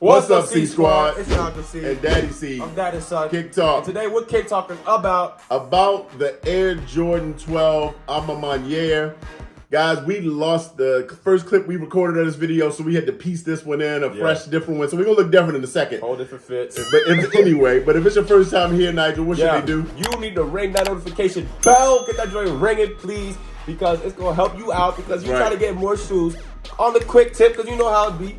What's up, C Squad? It's Nigel C. And Daddy C. I'm Daddy's son. Kick Talk. And today we're kick talking about the Air Jordan 12 A Ma Maniere. Guys, we lost the first clip we recorded of this video, so we had to piece this one in, fresh, different one. So we're going to look different in a second. whole different fits. But if it's your first time here, Nigel, what should they do? You need to ring that notification bell. Get that joint ringing, please, because it's going to help you out because you're trying to get more shoes on the quick tip because you know how it be.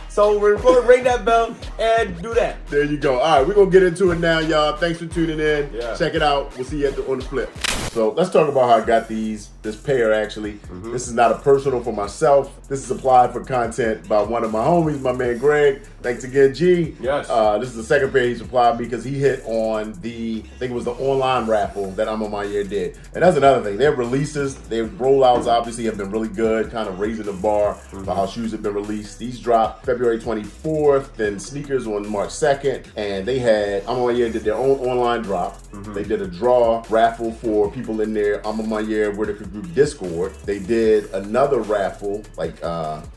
So we're going to ring that bell and do that. There you go. All right, we're going to get into it now, y'all. Thanks for tuning in. Yeah. Check it out. We'll see you on the flip. So let's talk about how I got this pair, actually. This is not a personal for myself. This is applied for content by one of my homies, my man Greg. Thanks again, G. Yes. This is the second pair he supplied me because he hit on I think it was the online raffle that A Ma Maniere did. And that's another thing. Their releases, their rollouts obviously have been really good, kind of raising the bar for how shoes have been released. These dropped February 24th, then sneakers on March 2nd. And they had, A Ma Maniere did their own online drop. They did a draw raffle for people in their A Ma Maniere Whitaker Group Discord. They did another raffle, like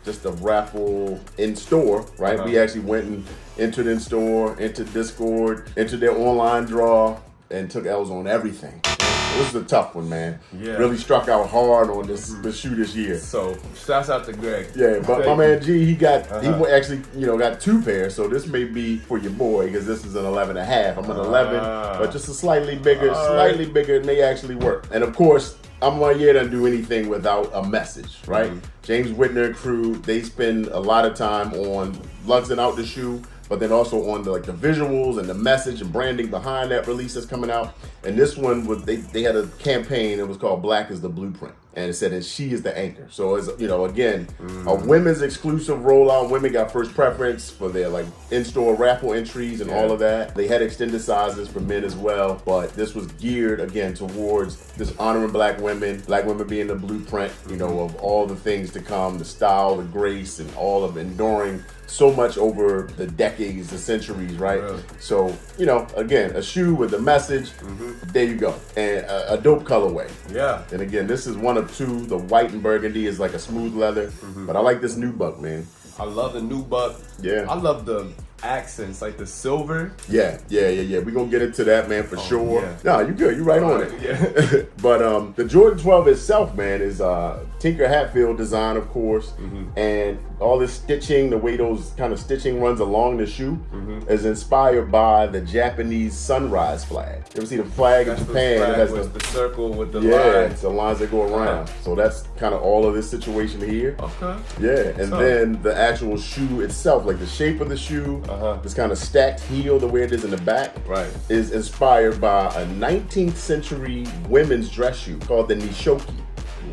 just a raffle in store, right? We actually went and entered in store, entered Discord, entered their online draw, and took L's on everything. This is a tough one, man. Yeah. Really struck out hard on this shoe this year. So shouts out to Greg. Yeah, but my man G, he actually got two pairs. So this may be for your boy because this is an 11.5. I'm an 11, but just a slightly bigger, and they actually work. And of course, A Ma Maniere doesn't do anything without a message, right? James Whitner crew, they spend a lot of time on luxing out the shoe, but then also on the visuals and the message and branding behind that release that's coming out. And this one was they had a campaign. It was called "Black is the Blueprint," and it said, "And she is the anchor." So it's again a women's exclusive rollout. Women got first preference for their in-store raffle entries and all of that. They had extended sizes for men as well, but this was geared again towards this honoring black women being the blueprint, of all the things to come, the style, the grace, and all of enduring so much over the decades, the centuries, right? Really? So, again, a shoe with a message, there you go. And a dope colorway. Yeah. And again, this is one of two. The white and burgundy is like a smooth leather, but I like this nubuck, man. I love the nubuck. Yeah. I love the accents, like the silver. Yeah. We're going to get into that, man, for sure. Yeah. No, you good. You're right on it. Yeah. But the Jordan 12 itself, man, is Tinker Hatfield design, of course. And all this stitching, the way those kind of stitching runs along the shoe is inspired by the Japanese sunrise flag. You ever see the flag in Japan? It has the circle with the lines. It's the lines that go around. So that's kind of all of this situation here. Okay. Yeah, and then the actual shoe itself, like the shape of the shoe, this kind of stacked heel, the way it is in the back, is inspired by a 19th century women's dress shoe called the Nishoki.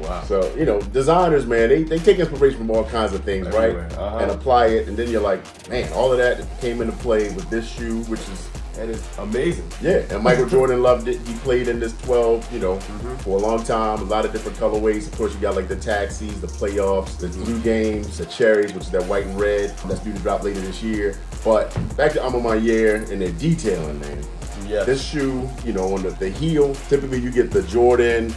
Wow. So, designers, man, they take inspiration from all kinds of things, everywhere, right? And apply it, and then you're like, man, all of that came into play with this shoe, which is... That is amazing. Yeah, and Michael Jordan loved it. He played in this 12, for a long time. A lot of different colorways. Of course, you got the taxis, the playoffs, the blue games, the cherries, which is that white and red. That's due to drop later this year. But back to A Ma Maniere and their detailing, man. Yeah. This shoe, on the heel, typically you get the Jordan,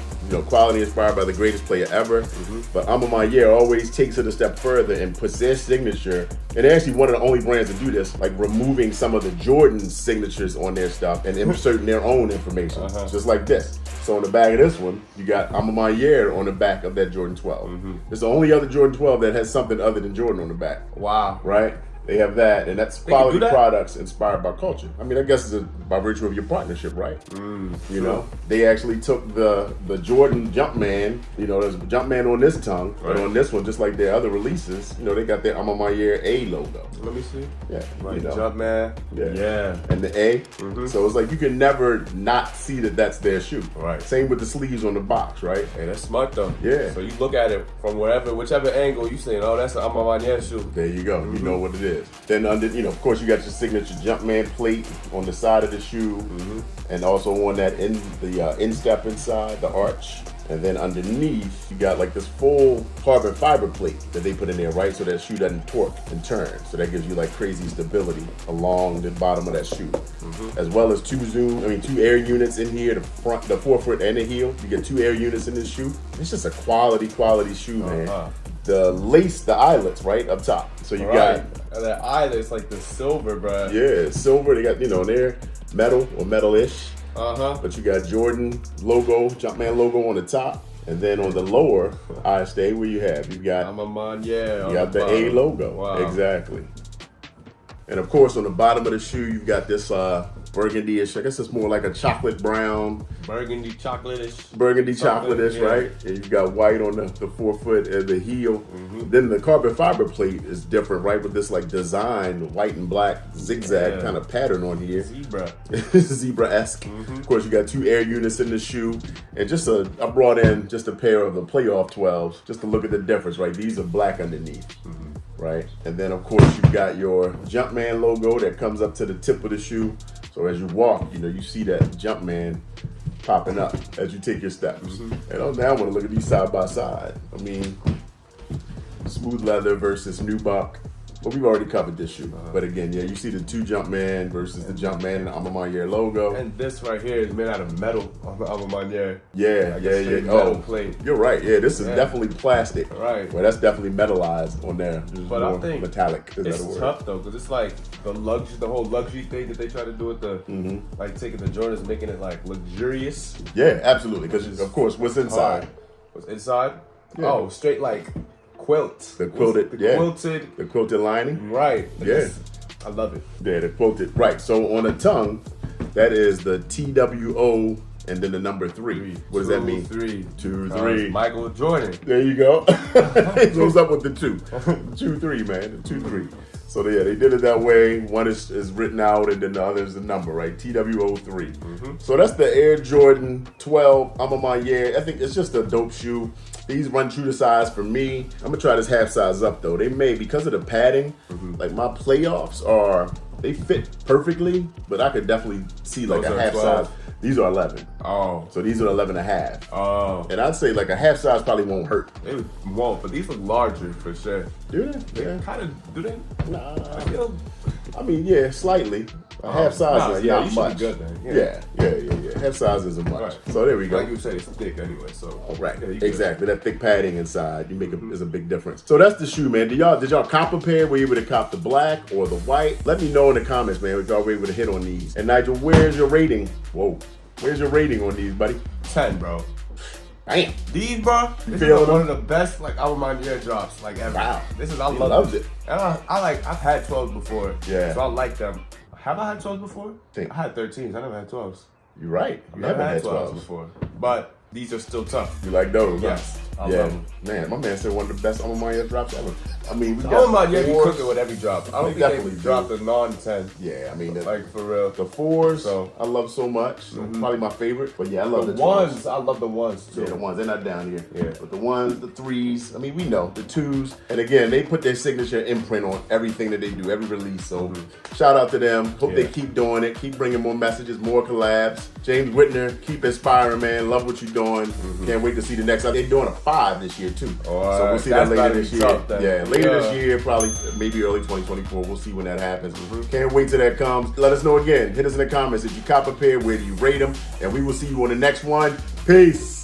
quality inspired by the greatest player ever. But A Ma Maniere always takes it a step further and puts their signature, and they're actually one of the only brands to do this, like removing some of the Jordan signatures on their stuff and inserting their own information, just like this. So on the back of this one, you got A Ma Maniere on the back of that Jordan 12. It's the only other Jordan 12 that has something other than Jordan on the back. Wow. Right? They have that, and that's quality products inspired by culture. I mean, I guess it's by virtue of your partnership, right? They actually took the Jordan Jumpman, there's a Jumpman on this tongue, but on this one, just like their other releases, they got their A Ma Maniere A logo. Let me see. Yeah. Jumpman. Yeah. And the A. So it's like you can never not see that that's their shoe. Right. Same with the sleeves on the box, right? Hey, that's smart though. Yeah. So you look at it from whichever angle you saying, oh, that's an A Ma Maniere shoe. There you go. You know what it is. Then under, of course, you got your signature Jumpman plate on the side of the shoe, and also on that the instep inside the arch. And then underneath, you got this full carbon fiber plate that they put in there, right? So that shoe doesn't torque and turn. So that gives you crazy stability along the bottom of that shoe. As well as two air units in here, the forefoot and the heel. You get 2 air units in this shoe. It's just a quality shoe, man. The lace, the eyelets, right up top, So you got that eye that's like the silver, bro. Yeah, silver. They got, they're metal or metal-ish. But you got Jordan logo, Jumpman logo on the top. And then on the lower eye stay, where you have? You've got A Ma Maniere. You got the A logo. Wow. Exactly. And of course, on the bottom of the shoe, you've got this burgundy-ish. I guess it's more like a chocolate brown. Burgundy chocolate-ish. Right? And you've got white on the forefoot and the heel. Then the carbon fiber plate is different, right? With this like design, white and black zigzag kind of pattern on here. Zebra-esque. Of course, you got 2 air units in the shoe. And I brought in just a pair of the playoff 12s just to look at the difference, right? These are black underneath. Right? And then, of course, you've got your Jumpman logo that comes up to the tip of the shoe. So as you walk, you see that Jumpman popping up as you take your steps. And now I want to look at these side by side. I mean, smooth leather versus nubuck. Well, we've already covered this shoe. But again, you see the 2 Jumpman versus the Jumpman and the A Ma Maniere logo. And this right here is made out of metal on the A Ma Maniere. Yeah. Metal plate. You're right. Yeah, this is definitely plastic. Right. Well, that's definitely metallized on there. But I think metallic. It's tough though, because it's like the whole luxury thing that they try to do with the, like taking the Jordans, making it like luxurious. Yeah, absolutely. Because of course, what's inside? What's inside? Yeah. Oh, straight like quilt. The quilted, the quilted lining. Right. I love it. Yeah, the quilted. Right. So on the tongue, that is the TWO and then the number 3. What does that mean? 2 3. Michael Jordan. There you go. It goes up with the 2. 2 3, man. The 2 3. So they did it that way. One is written out, and then the other is the number, right? TWO3. So that's the Air Jordan 12 A Ma Maniere. I think it's just a dope shoe. These run true to size for me. I'm gonna try this half size up though. They may, because of the padding, like my playoffs they fit perfectly, but I could definitely see like a half 12. Size. These are 11. Oh. So these are 11 and a half. Oh. And I'd say like a half size probably won't hurt. They won't, but these look larger for sure. Do they? They kind of, do they? Nah. I mean, yeah, slightly. A half size is not much. Good, then. Yeah. Half size isn't much. Right. So there we go. Like you said, it's thick anyway. So right, exactly. That thick padding inside, is a big difference. So that's the shoe, man. Did y'all cop a pair? Were you able to cop the black or the white? Let me know in the comments, man, if y'all were able to hit on these. And Nigel, where's your rating? Where's your rating on these, buddy? 10, bro. Damn. These, bro, this is one of the best like A Ma Maniere drops like ever. Wow. I love it. And I've had 12s before. Yeah. So I like them. Have I had 12s before? I had 13s. I never had 12s. You're right. You never had 12s before. But these are still tough. You like those? Yes. Huh? I love them. Man, my man said one of the best A Ma Maniere drops ever. I mean, we got A Ma Maniere be cooking with every drop. I don't think definitely they dropped a non-10. Yeah, I mean, like for real. The 4s, so I love so much. Probably my favorite. But yeah, I love the 1s. I love the 1s too. Yeah, the 1s. They're not down here. Yeah. But the 1s, the 3s. I mean, we know the 2s. And again, they put their signature imprint on everything that they do, every release. So shout out to them. Hope they keep doing it. Keep bringing more messages, more collabs. James Whitner, keep inspiring, man. Love what you're doing. Can't wait to see the next. They're doing a 5 this year too. So we'll see that later this year. Later this year, probably maybe early 2024. We'll see when that happens. Can't wait till that comes. Let us know again. Hit us in the comments. If you cop a pair, where do you rate them? And we will see you on the next one. Peace.